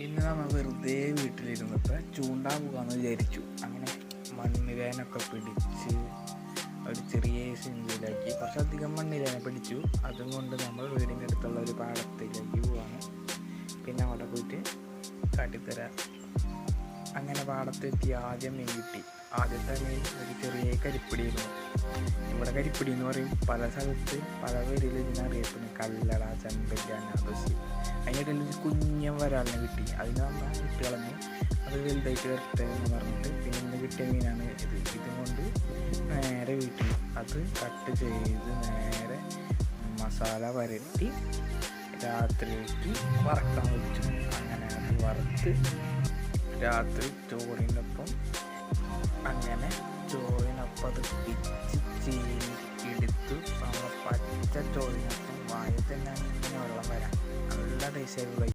ഇന്ന് നമ്മൾ വെറുതെ വീട്ടിലിരുന്നപ്പോൾ ചൂണ്ടാൻ പോകാമെന്ന് വിചാരിച്ചു. അങ്ങനെ മണ്ണിരേനൊക്കെ പിടിച്ച് ഒരു ചെറിയ സിഞ്ചിലാക്കി കുറച്ചധികം മണ്ണിരേനെ പിടിച്ചു. അതും കൊണ്ട് നമ്മൾ വീടിൻ്റെ അടുത്തുള്ള ഒരു പാടത്തിലേക്ക് പോവാണ്. പിന്നെ അവിടെ പോയിട്ട് കാട്ടിത്തരാം. അങ്ങനെ പാടത്തെത്തി ആദ്യം മീൻ കിട്ടി. ആദ്യത്തെ മീൻ ഒരു ചെറിയ കരിപ്പിടിയായിരുന്നു. ഇവിടെ കരിപ്പിടി എന്ന് പറയും, പല സ്ഥലത്ത് പല പേരിൽ ഇതിനറിയപ്പെടുന്നു. കല്ലട, ചെമ്പല്ലി, അനാദോശി. അതിനിടയിൽ ഒരു കുഞ്ഞൻ വരാലിനെ കിട്ടി. അതിന് നമ്മൾ ഇട്ട് കളഞ്ഞ് അത് വലുതായിട്ട് വരട്ടെ എന്ന് പറഞ്ഞിട്ട് പിന്നെ ഇന്ന് കിട്ടിയ മീനാണ് ഇത്. ഇതും കൊണ്ട് നേരെ വീട്ടിൽ അത് കട്ട് ചെയ്ത് നേരെ മസാല വരട്ടി രാത്രിക്ക് വറക്കാൻ വെച്ചു. അങ്ങനെ അത് വറുത്ത് രാത്രി ചോറിനൊപ്പം അത് പിച്ച് എടുത്തു നമ്മൾ പച്ച ചോറിനൊപ്പം വായ തന്നെ ഇങ്ങനെ വെള്ളം വരാം. നല്ല ടേസ്റ്റായി.